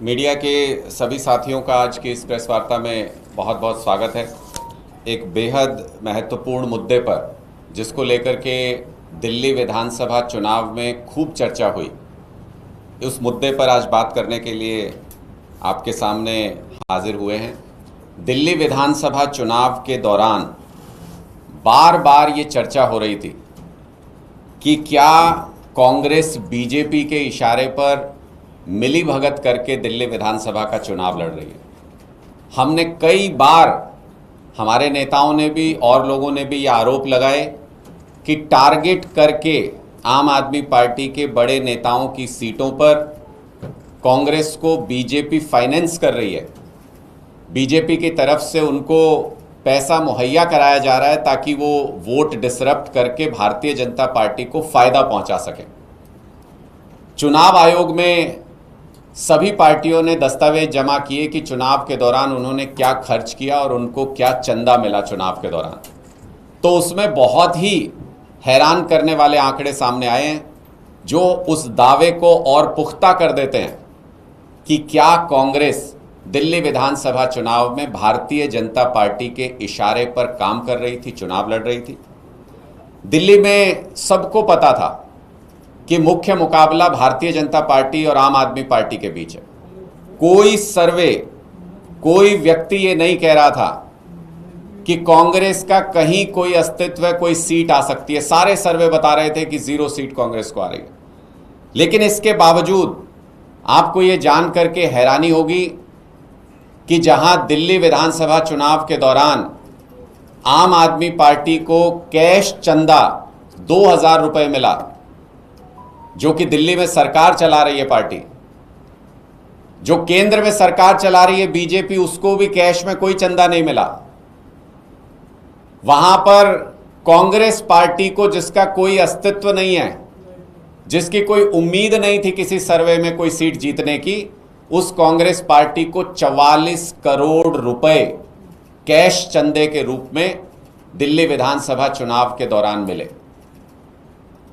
Media के सभी साथियों का आज की इस प्रेस वार्ता में बहुत बहुत स्वागत है। एक बेहद महत्वपूर्ण मुद्दे पर जिसको लेकर के दिल्ली विधानसभा चुनाव में खूब चर्चा हुई, उस मुद्दे पर आज बात करने के लिए आपके सामने हाजिर हुए हैं। दिल्ली विधानसभा चुनाव के दौरान बार बार ये चर्चा हो रही थी कि क्या कांग्रेस बीजेपी के इशारे पर मिली भगत करके दिल्ली विधानसभा का चुनाव लड़ रही है। हमने कई बार, हमारे नेताओं ने भी और लोगों ने भी ये आरोप लगाए कि टारगेट करके आम आदमी पार्टी के बड़े नेताओं की सीटों पर कांग्रेस को बीजेपी फाइनेंस कर रही है। बीजेपी की तरफ से उनको पैसा मुहैया कराया जा रहा है ताकि वो वोट डिसरप्ट करके भारतीय जनता पार्टी को फायदा पहुंचा सके। चुनाव आयोग में सभी पार्टियों ने दस्तावेज जमा किए कि चुनाव के दौरान उन्होंने क्या खर्च किया और उनको क्या चंदा मिला चुनाव के दौरान। तो उसमें बहुत ही हैरान करने वाले आंकड़े सामने आए हैं जो उस दावे को और पुख्ता कर देते हैं कि क्या कांग्रेस दिल्ली विधानसभा चुनाव में भारतीय जनता पार्टी के इशारे पर काम कर रही थी, चुनाव लड़ रही थी। दिल्ली में सबको पता था कि मुख्य मुकाबला भारतीय जनता पार्टी और आम आदमी पार्टी के बीच है। कोई सर्वे, कोई व्यक्ति ये नहीं कह रहा था कि कांग्रेस का कहीं कोई अस्तित्व है, कोई सीट आ सकती है। सारे सर्वे बता रहे थे कि 0 सीट कांग्रेस को आ रही है। लेकिन इसके बावजूद आपको ये जान करके हैरानी होगी कि जहां दिल्ली विधानसभा चुनाव के दौरान आम आदमी पार्टी को कैश चंदा 2000 रुपए मिला, जो कि दिल्ली में सरकार चला रही है पार्टी, जो केंद्र में सरकार चला रही है बीजेपी, उसको भी कैश में कोई चंदा नहीं मिला। वहां पर कांग्रेस पार्टी को, जिसका कोई अस्तित्व नहीं है, जिसकी कोई उम्मीद नहीं थी किसी सर्वे में कोई सीट जीतने की, उस कांग्रेस पार्टी को 44 करोड़ रुपए कैश चंदे के रूप में दिल्ली विधानसभा चुनाव के दौरान मिले।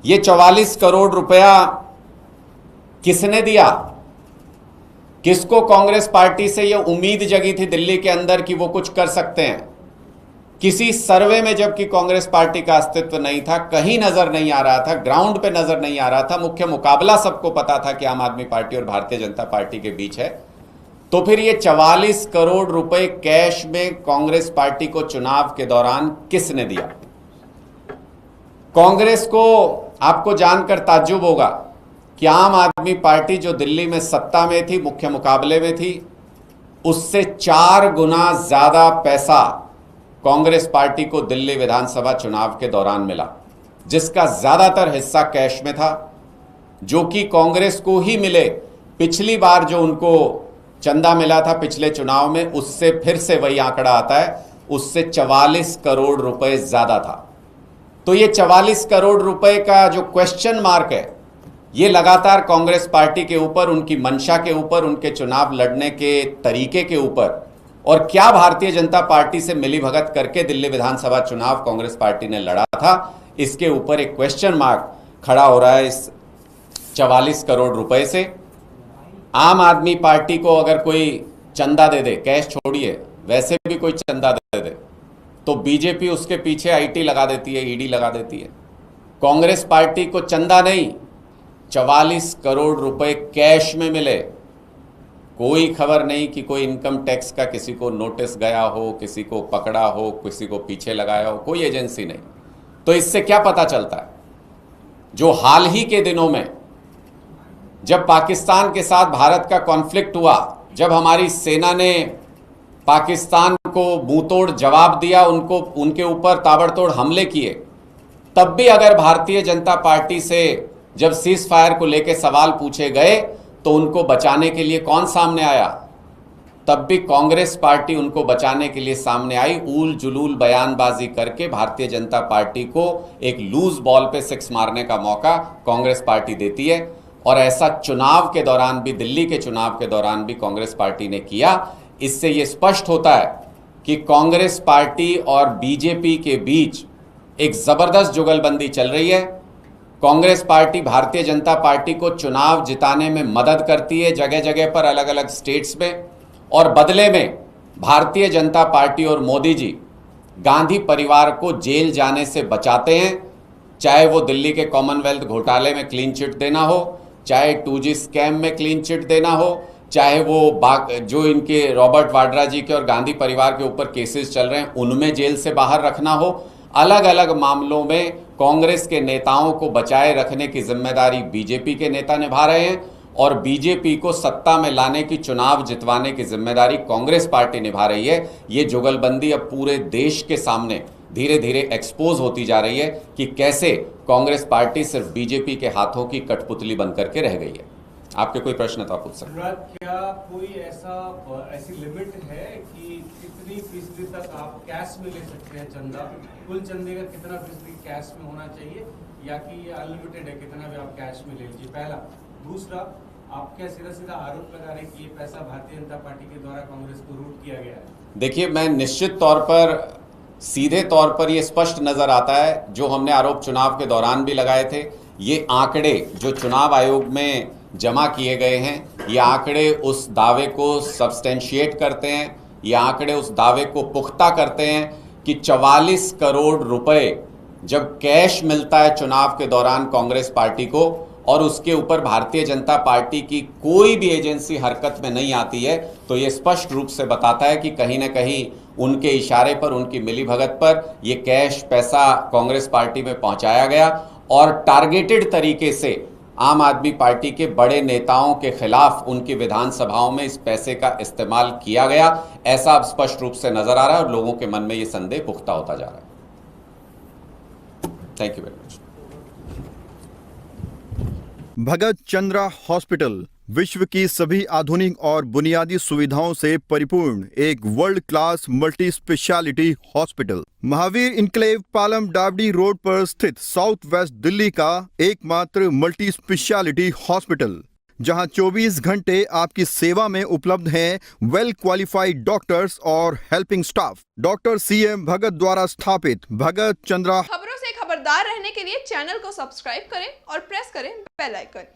ये 44 करोड़ रुपया किसने दिया? किसको कांग्रेस पार्टी से ये उम्मीद जगी थी दिल्ली के अंदर कि वो कुछ कर सकते हैं? किसी सर्वे में जबकि कांग्रेस पार्टी का अस्तित्व नहीं था, कहीं नजर नहीं आ रहा था, ग्राउंड पे नजर नहीं आ रहा था, मुख्य मुकाबला सबको पता था कि आम आदमी पार्टी और भारतीय जनता पार्टी के बीच है, तो फिर ये 44 करोड़ रुपए कैश में कांग्रेस पार्टी को चुनाव के दौरान किसने दिया? कांग्रेस को आपको जानकर ताज्जुब होगा कि आम आदमी पार्टी जो दिल्ली में सत्ता में थी, मुख्य मुकाबले में थी, उससे 4 गुना ज्यादा पैसा कांग्रेस पार्टी को दिल्ली विधानसभा चुनाव के दौरान मिला, जिसका ज्यादातर हिस्सा कैश में था, जो कि कांग्रेस को ही मिले। पिछली बार जो उनको चंदा मिला था पिछले चुनाव में, उससे फिर से वही आंकड़ा आता है, उससे 44 करोड़ रुपए ज्यादा था। तो ये 44 करोड़ रुपए का जो क्वेश्चन मार्क है, ये लगातार कांग्रेस पार्टी के ऊपर, उनकी मंशा के ऊपर, उनके चुनाव लड़ने के तरीके के ऊपर, और क्या भारतीय जनता पार्टी से मिलीभगत करके दिल्ली विधानसभा चुनाव कांग्रेस पार्टी ने लड़ा था, इसके ऊपर एक क्वेश्चन मार्क खड़ा हो रहा है। इस 44 करोड़ रुपए से आम आदमी पार्टी को अगर कोई चंदा दे दे, कैश छोड़िए, वैसे भी कोई चंदा दे दे, तो बीजेपी उसके पीछे आईटी लगा देती है, ईडी लगा देती है। कांग्रेस पार्टी को चंदा नहीं, 44 करोड़ रुपए कैश में मिले। कोई खबर नहीं कि कोई इनकम टैक्स का किसी को नोटिस गया हो, किसी को पकड़ा हो, किसी को पीछे लगाया हो, कोई एजेंसी नहीं। तो इससे क्या पता चलता है? जो हाल ही के दिनों में जब पाकिस्तान के साथ भारत का कॉन्फ्लिक्ट हुआ, जब हमारी सेना ने पाकिस्तान को मुंहतोड़ जवाब दिया, उनको, उनके ऊपर ताबड़तोड़ हमले किए, तब भी अगर भारतीय जनता पार्टी से जब सीज फायर को लेकर सवाल पूछे गए तो उनको बचाने के लिए कौन सामने आया? तब भी कांग्रेस पार्टी उनको बचाने के लिए सामने आई। ऊल जुलूल बयानबाजी करके भारतीय जनता पार्टी को एक लूज बॉल पे 6 मारने का मौका कांग्रेस पार्टी देती है, और ऐसा चुनाव के दौरान भी, दिल्ली के चुनाव के दौरान भी कांग्रेस पार्टी ने किया। इससे यह स्पष्ट होता है कि कांग्रेस पार्टी और बीजेपी के बीच एक जबरदस्त जुगलबंदी चल रही है। कांग्रेस पार्टी भारतीय जनता पार्टी को चुनाव जिताने में मदद करती है जगह जगह पर, अलग अलग स्टेट्स में, और बदले में भारतीय जनता पार्टी और मोदी जी गांधी परिवार को जेल जाने से बचाते हैं। चाहे वो दिल्ली के कॉमनवेल्थ घोटाले में क्लीन चिट देना हो, चाहे 2G स्कैम में क्लीन चिट देना हो, चाहे वो जो इनके रॉबर्ट वाड्रा जी के और गांधी परिवार के ऊपर केसेस चल रहे हैं उनमें जेल से बाहर रखना हो, अलग अलग मामलों में कांग्रेस के नेताओं को बचाए रखने की जिम्मेदारी बीजेपी के नेता निभा रहे हैं और बीजेपी को सत्ता में लाने की, चुनाव जितवाने की जिम्मेदारी कांग्रेस पार्टी निभा रही है। ये जुगलबंदी अब पूरे देश के सामने धीरे धीरे एक्सपोज होती जा रही है कि कैसे कांग्रेस पार्टी सिर्फ बीजेपी के हाथों की कठपुतली बनकर के रह गई है। आपके कोई प्रश्न तो आप पूछ सकते हैं। क्या कोई ऐसी लिमिट है कि कितनी फीसदी तक आप कैश में ले सकते हैं चंदा? कुल चंदे का कितना फीसदी कैश में होना चाहिए, या कि ये अनलिमिटेड है, कितना भी आप कैश में ले लीजिए? पहला। दूसरा, आप क्या सीधा सीधा आरोप लगा रहे हैं कि ये पैसा भारतीय जनता पार्टी के द्वारा कांग्रेस को रूट किया गया है? देखिए, मैं निश्चित तौर पर, सीधे तौर पर ये स्पष्ट नजर आता है, जो हमने आरोप चुनाव के दौरान भी लगाए थे, ये आंकड़े जो चुनाव आयोग में जमा किए गए हैं, ये आंकड़े उस दावे को सब्सटेंशिएट करते हैं, ये आंकड़े उस दावे को पुख्ता करते हैं कि 44 करोड़ रुपए जब कैश मिलता है चुनाव के दौरान कांग्रेस पार्टी को, और उसके ऊपर भारतीय जनता पार्टी की कोई भी एजेंसी हरकत में नहीं आती है, तो ये स्पष्ट रूप से बताता है कि कहीं ना कहीं उनके इशारे पर, उनकी मिलीभगत पर ये कैश पैसा कांग्रेस पार्टी में पहुंचाया गया और टारगेटेड तरीके से आम आदमी पार्टी के बड़े नेताओं के खिलाफ उनकी विधानसभाओं में इस पैसे का इस्तेमाल किया गया। ऐसा अब स्पष्ट रूप से नजर आ रहा है और लोगों के मन में ये संदेह पुख्ता होता जा रहा है। Thank you very much. Bhagat Chandra hospital विश्व की सभी आधुनिक और बुनियादी सुविधाओं से परिपूर्ण एक world class multi speciality hospital, Mahavir enclave, Palam डावडी रोड पर स्थित साउथ वेस्ट दिल्ली का एकमात्र मल्टी स्पेशलिटी हॉस्पिटल, जहां 24 घंटे आपकी सेवा में उपलब्ध हैं वेल क्वालिफाइड डॉक्टर्स और हेल्पिंग स्टाफ। डॉक्टर CM भगत द्वारा स्थापित भगत चंद्रा। खबरों से खबरदार रहने के लिए चैनल को सब्सक्राइब करें और प्रेस करें बेल आइकन।